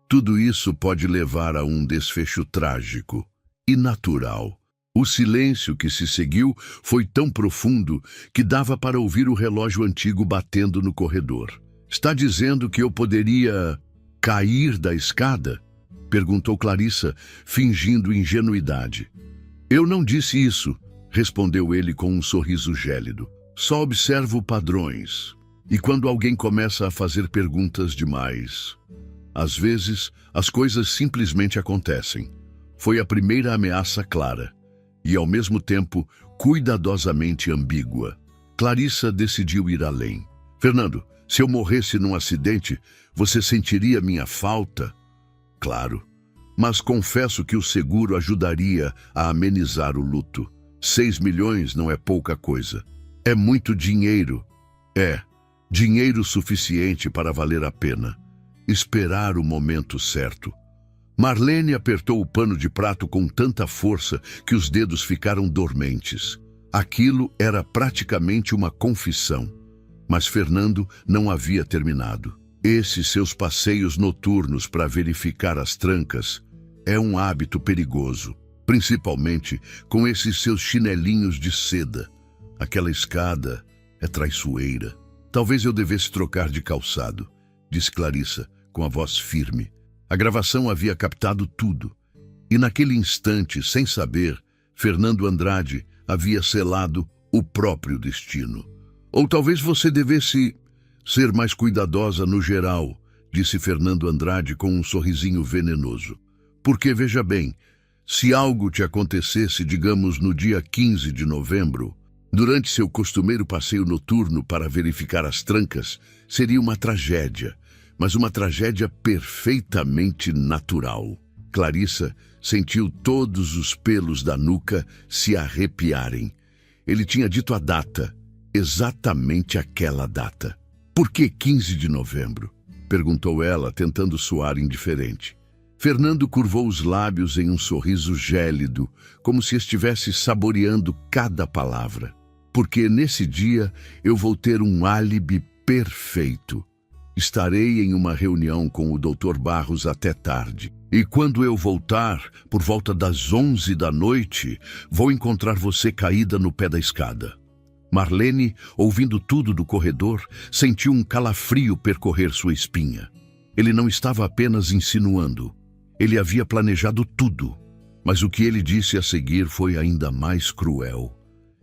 tudo isso pode levar a um desfecho trágico e natural." O silêncio que se seguiu foi tão profundo que dava para ouvir o relógio antigo batendo no corredor. "Está dizendo que eu poderia cair da escada?" Perguntou Clarissa, fingindo ingenuidade. Eu não disse isso, respondeu ele com um sorriso gélido. Só observo padrões. E quando alguém começa a fazer perguntas demais, às vezes as coisas simplesmente acontecem. Foi a primeira ameaça clara e, ao mesmo tempo, cuidadosamente ambígua. Clarissa decidiu ir além. Fernando, se eu morresse num acidente, você sentiria minha falta? Claro, mas confesso que o seguro ajudaria a amenizar o luto. 6 milhões não é pouca coisa. É muito dinheiro. É, dinheiro suficiente para valer a pena. Esperar o momento certo. Marlene apertou o pano de prato com tanta força que os dedos ficaram dormentes. Aquilo era praticamente uma confissão. Mas Fernando não havia terminado. Esses seus passeios noturnos para verificar as trancas é um hábito perigoso, principalmente com esses seus chinelinhos de seda. Aquela escada é traiçoeira. Talvez eu devesse trocar de calçado, disse Clarissa, com a voz firme. A gravação havia captado tudo. E naquele instante, sem saber, Fernando Andrade havia selado o próprio destino. Ou talvez você devesse ser mais cuidadosa no geral, disse Fernando Andrade com um sorrisinho venenoso. Porque, veja bem, se algo te acontecesse, digamos, no dia 15 de novembro, durante seu costumeiro passeio noturno para verificar as trancas, seria uma tragédia, mas uma tragédia perfeitamente natural. Clarissa sentiu todos os pelos da nuca se arrepiarem. Ele tinha dito a data, exatamente aquela data. Por que 15 de novembro? Perguntou ela, tentando soar indiferente. Fernando curvou os lábios em um sorriso gélido, como se estivesse saboreando cada palavra. Porque nesse dia eu vou ter um álibi perfeito. Estarei em uma reunião com o Dr. Barros até tarde. E quando eu voltar, por volta das 11 da noite, vou encontrar você caída no pé da escada. Marlene, ouvindo tudo do corredor, sentiu um calafrio percorrer sua espinha. Ele não estava apenas insinuando. Ele havia planejado tudo. Mas o que ele disse a seguir foi ainda mais cruel.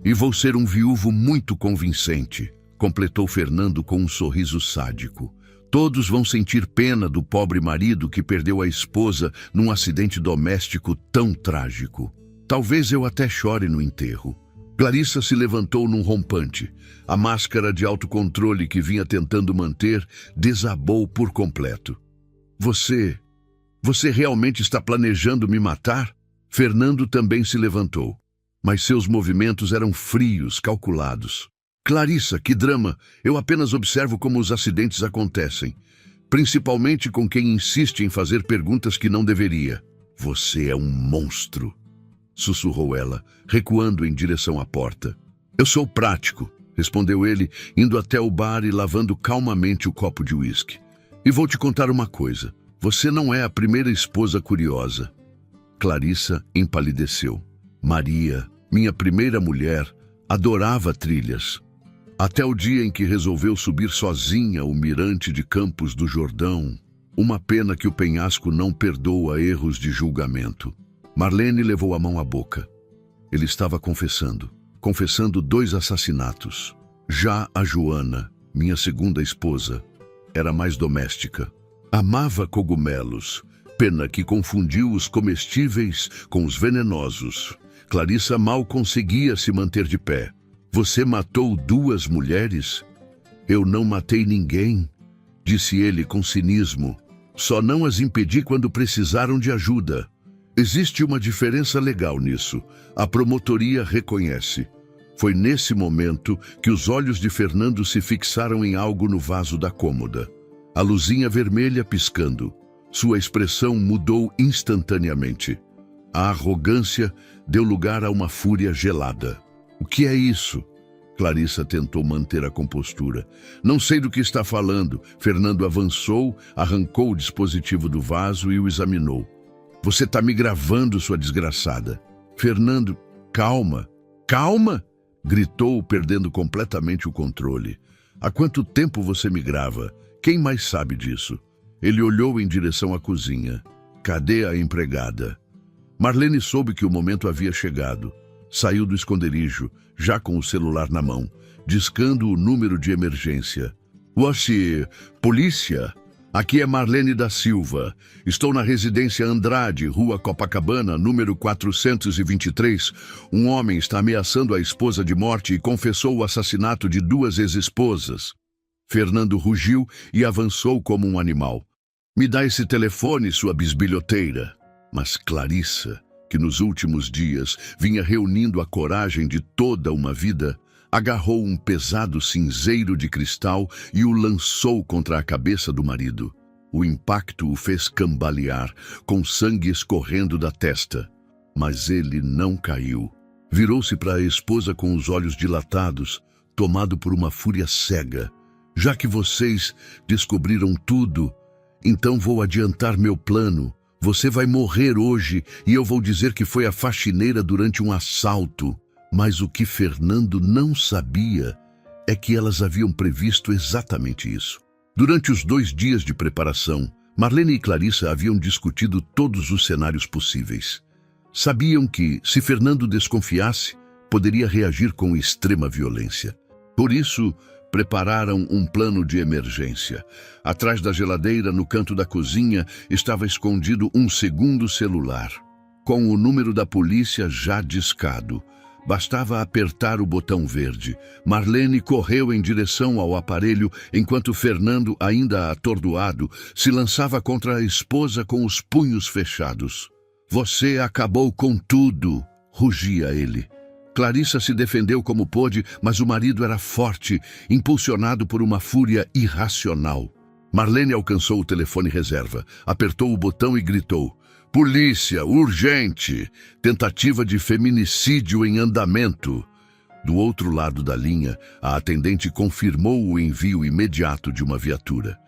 E vou ser um viúvo muito convincente, completou Fernando com um sorriso sádico. Todos vão sentir pena do pobre marido que perdeu a esposa num acidente doméstico tão trágico. Talvez eu até chore no enterro. Clarissa se levantou num rompante. A máscara de autocontrole que vinha tentando manter desabou por completo. Você realmente está planejando me matar? Fernando também se levantou, mas seus movimentos eram frios, calculados. Clarissa, que drama! Eu apenas observo como os acidentes acontecem, principalmente com quem insiste em fazer perguntas que não deveria. Você é um monstro, sussurrou ela, recuando em direção à porta. Eu sou prático, respondeu ele, indo até o bar e lavando calmamente o copo de uísque. E vou te contar uma coisa. Você não é a primeira esposa curiosa. Clarissa empalideceu. Maria, minha primeira mulher, adorava trilhas. Até o dia em que resolveu subir sozinha o mirante de Campos do Jordão. Uma pena que o penhasco não perdoa erros de julgamento. Marlene levou a mão à boca. Ele estava confessando 2 assassinatos. Já a Joana, minha segunda esposa, era mais doméstica. Amava cogumelos, pena que confundiu os comestíveis com os venenosos. Clarissa mal conseguia se manter de pé. Você matou 2 mulheres? Eu não matei ninguém, disse ele com cinismo. Só não as impedi quando precisaram de ajuda. Existe uma diferença legal nisso. A promotoria reconhece. Foi nesse momento que os olhos de Fernando se fixaram em algo no vaso da cômoda. A luzinha vermelha piscando. Sua expressão mudou instantaneamente. A arrogância deu lugar a uma fúria gelada. O que é isso? Clarissa tentou manter a compostura. Não sei do que está falando. Fernando avançou, arrancou o dispositivo do vaso e o examinou. Você está me gravando, sua desgraçada. Fernando, calma. Calma! Gritou, perdendo completamente o controle. Há quanto tempo você me grava? Quem mais sabe disso? Ele olhou em direção à cozinha. Cadê a empregada? Marlene soube que o momento havia chegado. Saiu do esconderijo, já com o celular na mão, discando o número de emergência. Você, polícia? Aqui é Marlene da Silva. Estou na residência Andrade, Rua Copacabana, número 423. Um homem está ameaçando a esposa de morte e confessou o assassinato de 2 ex-esposas. Fernando rugiu e avançou como um animal. Me dá esse telefone, sua bisbilhoteira. Mas Clarissa, que nos últimos dias vinha reunindo a coragem de toda uma vida, agarrou um pesado cinzeiro de cristal e o lançou contra a cabeça do marido. O impacto o fez cambalear, com sangue escorrendo da testa. Mas ele não caiu. Virou-se para a esposa com os olhos dilatados, tomado por uma fúria cega. Já que vocês descobriram tudo, então vou adiantar meu plano. Você vai morrer hoje e eu vou dizer que foi a faxineira durante um assalto. Mas o que Fernando não sabia é que elas haviam previsto exatamente isso. Durante os 2 dias de preparação, Marlene e Clarissa haviam discutido todos os cenários possíveis. Sabiam que, se Fernando desconfiasse, poderia reagir com extrema violência. Por isso, prepararam um plano de emergência. Atrás da geladeira, no canto da cozinha, estava escondido um segundo celular, com o número da polícia já discado. Bastava apertar o botão verde. Marlene correu em direção ao aparelho, enquanto Fernando, ainda atordoado, se lançava contra a esposa com os punhos fechados. Você acabou com tudo, rugia ele. Clarissa se defendeu como pôde, mas o marido era forte, impulsionado por uma fúria irracional. Marlene alcançou o telefone reserva, apertou o botão e gritou: Polícia, urgente! Tentativa de feminicídio em andamento. Do outro lado da linha, a atendente confirmou o envio imediato de uma viatura.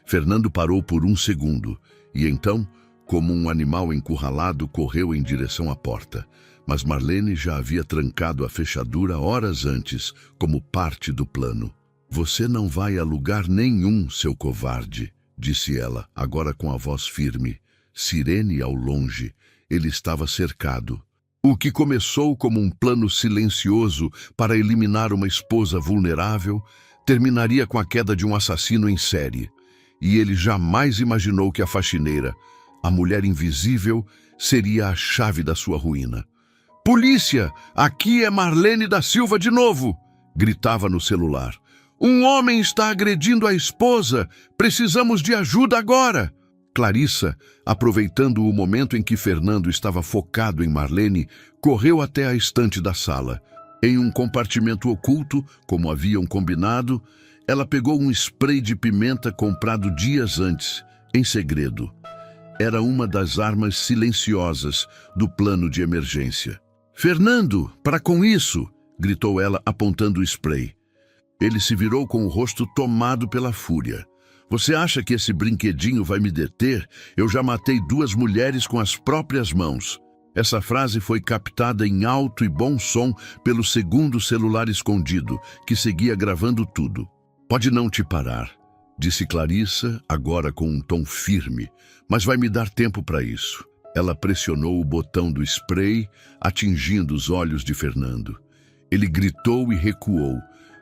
Fernando parou por 1 segundo e então, como um animal encurralado, correu em direção à porta. Mas Marlene já havia trancado a fechadura horas antes, como parte do plano. Você não vai a lugar nenhum, seu covarde, disse ela, agora com a voz firme. Sirene ao longe, ele estava cercado. O que começou como um plano silencioso para eliminar uma esposa vulnerável, terminaria com a queda de um assassino em série. E ele jamais imaginou que a faxineira, a mulher invisível, seria a chave da sua ruína. Polícia, aqui é Marlene da Silva de novo, gritava no celular. Um homem está agredindo a esposa, precisamos de ajuda agora. Clarissa, aproveitando o momento em que Fernando estava focado em Marlene, correu até a estante da sala. Em um compartimento oculto, como haviam combinado, ela pegou um spray de pimenta comprado dias antes, em segredo. Era uma das armas silenciosas do plano de emergência. Fernando, para com isso! Gritou ela, apontando o spray. Ele se virou com o rosto tomado pela fúria. Você acha que esse brinquedinho vai me deter? Eu já matei 2 mulheres com as próprias mãos. Essa frase foi captada em alto e bom som pelo segundo celular escondido, que seguia gravando tudo. Pode não te parar, disse Clarissa, agora com um tom firme, mas vai me dar tempo para isso. Ela pressionou o botão do spray, atingindo os olhos de Fernando. Ele gritou e recuou,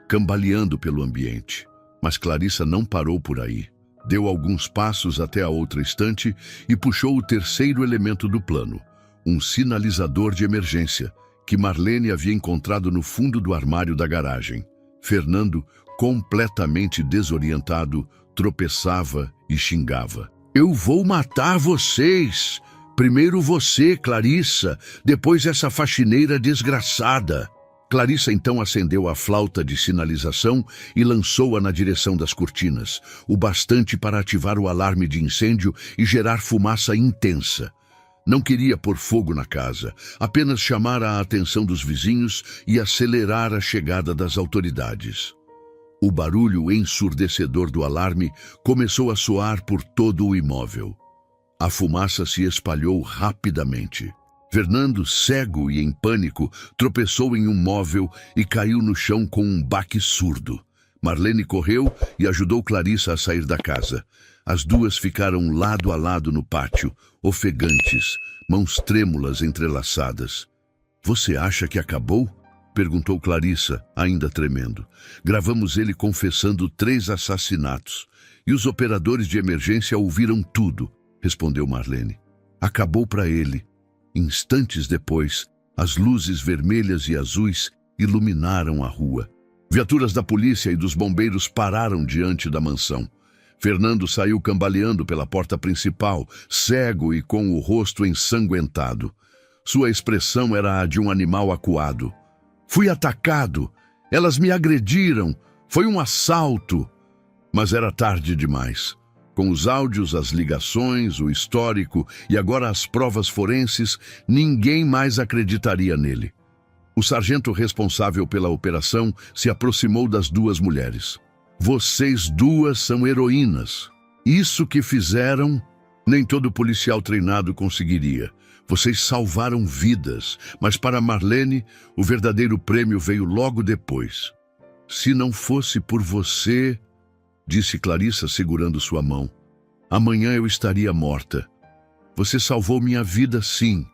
cambaleando pelo ambiente. Mas Clarissa não parou por aí. Deu alguns passos até a outra estante e puxou o terceiro elemento do plano, um sinalizador de emergência, que Marlene havia encontrado no fundo do armário da garagem. Fernando, completamente desorientado, tropeçava e xingava. Eu vou matar vocês! Primeiro você, Clarissa, depois essa faxineira desgraçada. Clarissa então acendeu a flauta de sinalização e lançou-a na direção das cortinas, o bastante para ativar o alarme de incêndio e gerar fumaça intensa. Não queria pôr fogo na casa, apenas chamar a atenção dos vizinhos e acelerar a chegada das autoridades. O barulho ensurdecedor do alarme começou a soar por todo o imóvel. A fumaça se espalhou rapidamente. Fernando, cego e em pânico, tropeçou em um móvel e caiu no chão com um baque surdo. Marlene correu e ajudou Clarissa a sair da casa. As duas ficaram lado a lado no pátio, ofegantes, mãos trêmulas entrelaçadas. "Você acha que acabou?" perguntou Clarissa, ainda tremendo. "Gravamos ele confessando 3 assassinatos. E os operadores de emergência ouviram tudo", respondeu Marlene. "Acabou para ele." Instantes depois, as luzes vermelhas e azuis iluminaram a rua. Viaturas da polícia e dos bombeiros pararam diante da mansão. Fernando saiu cambaleando pela porta principal, cego e com o rosto ensanguentado. Sua expressão era a de um animal acuado. "Fui atacado! Elas me agrediram! Foi um assalto!" Mas era tarde demais. Com os áudios, as ligações, o histórico e agora as provas forenses, ninguém mais acreditaria nele. O sargento responsável pela operação se aproximou das duas mulheres. "Vocês duas são heroínas. Isso que fizeram, nem todo policial treinado conseguiria. Vocês salvaram vidas, mas para Marlene, o verdadeiro prêmio veio logo depois. Se não fosse por você", disse Clarissa segurando sua mão, "amanhã eu estaria morta. Você salvou minha vida, sim,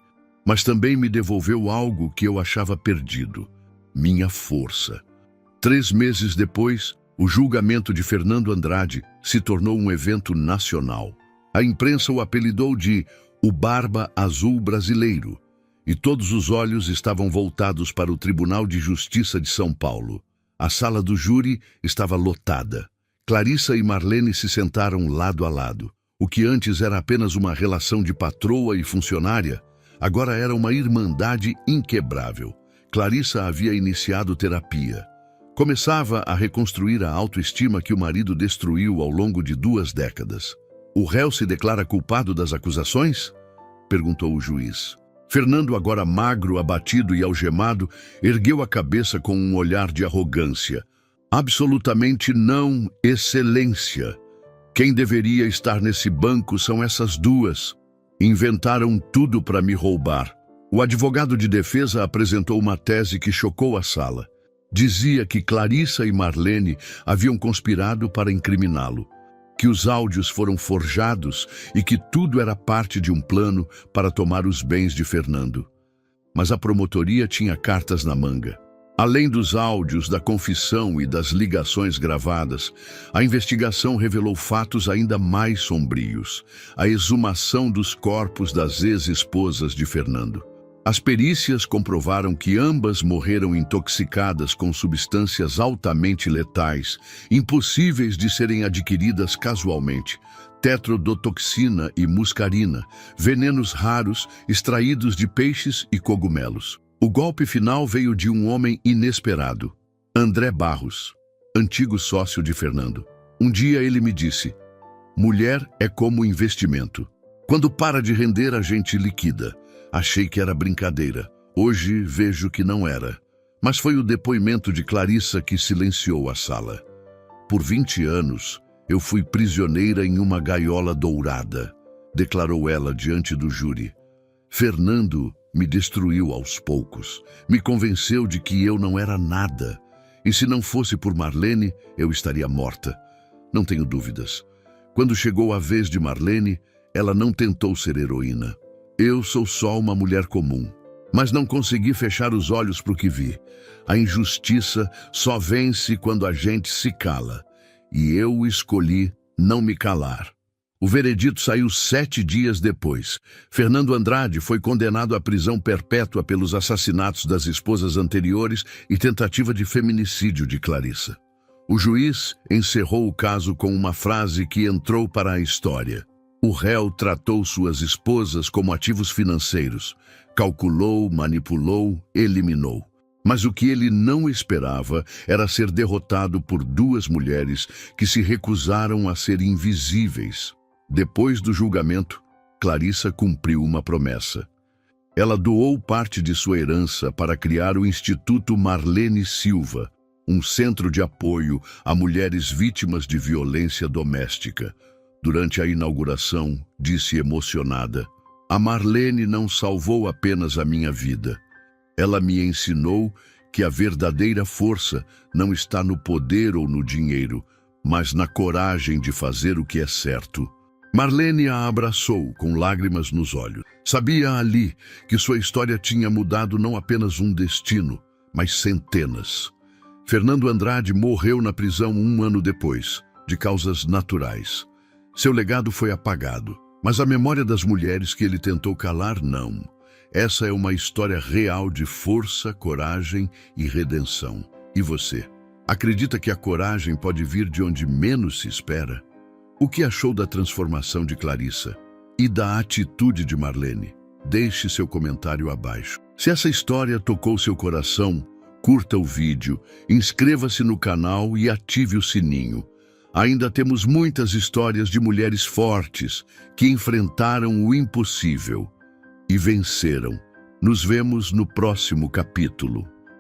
mas também me devolveu algo que eu achava perdido: minha força." 3 meses depois, o julgamento de Fernando Andrade se tornou um evento nacional. A imprensa o apelidou de "o Barba Azul Brasileiro", e todos os olhos estavam voltados para o Tribunal de Justiça de São Paulo. A sala do júri estava lotada. Clarissa e Marlene se sentaram lado a lado. O que antes era apenas uma relação de patroa e funcionária, agora era uma irmandade inquebrável. Clarissa havia iniciado terapia. Começava a reconstruir a autoestima que o marido destruiu ao longo de 2 décadas. "O réu se declara culpado das acusações?" perguntou o juiz. Fernando, agora magro, abatido e algemado, ergueu a cabeça com um olhar de arrogância. "Absolutamente não, Excelência. Quem deveria estar nesse banco são essas duas. Inventaram tudo para me roubar." O advogado de defesa apresentou uma tese que chocou a sala. Dizia que Clarissa e Marlene haviam conspirado para incriminá-lo, que os áudios foram forjados e que tudo era parte de um plano para tomar os bens de Fernando. Mas a promotoria tinha cartas na manga. Além dos áudios, da confissão e das ligações gravadas, a investigação revelou fatos ainda mais sombrios: a exumação dos corpos das ex-esposas de Fernando. As perícias comprovaram que ambas morreram intoxicadas com substâncias altamente letais, impossíveis de serem adquiridas casualmente: tetrodotoxina e muscarina, venenos raros extraídos de peixes e cogumelos. O golpe final veio de um homem inesperado: André Barros, antigo sócio de Fernando. Um dia ele me disse: "Mulher é como investimento. Quando para de render, a gente liquida." Achei que era brincadeira. Hoje vejo que não era. Mas foi o depoimento de Clarissa que silenciou a sala. "Por 20 anos, eu fui prisioneira em uma gaiola dourada", declarou ela diante do júri. "Fernando me destruiu aos poucos. Me convenceu de que eu não era nada. E se não fosse por Marlene, eu estaria morta. Não tenho dúvidas. Quando chegou a vez de Marlene, ela não tentou ser heroína. Eu sou só uma mulher comum. Mas não consegui fechar os olhos para o que vi. A injustiça só vence quando a gente se cala. E eu escolhi não me calar." O veredito saiu 7 dias depois. Fernando Andrade foi condenado à prisão perpétua pelos assassinatos das esposas anteriores e tentativa de feminicídio de Clarissa. O juiz encerrou o caso com uma frase que entrou para a história: "O réu tratou suas esposas como ativos financeiros. Calculou, manipulou, eliminou." Mas o que ele não esperava era ser derrotado por 2 mulheres que se recusaram a ser invisíveis. Depois do julgamento, Clarissa cumpriu uma promessa. Ela doou parte de sua herança para criar o Instituto Marlene Silva, um centro de apoio a mulheres vítimas de violência doméstica. Durante a inauguração, disse emocionada: "A Marlene não salvou apenas a minha vida. Ela me ensinou que a verdadeira força não está no poder ou no dinheiro, mas na coragem de fazer o que é certo. Marlene a abraçou com lágrimas nos olhos. Sabia ali que sua história tinha mudado não apenas um destino, mas centenas. Fernando Andrade morreu na prisão 1 ano depois, de causas naturais. Seu legado foi apagado, mas a memória das mulheres que ele tentou calar, não. Essa é uma história real de força, coragem e redenção. E você? Acredita que a coragem pode vir de onde menos se espera? O que achou da transformação de Clarissa e da atitude de Marlene? Deixe seu comentário abaixo. Se essa história tocou seu coração, curta o vídeo, inscreva-se no canal e ative o sininho. Ainda temos muitas histórias de mulheres fortes que enfrentaram o impossível e venceram. Nos vemos no próximo capítulo.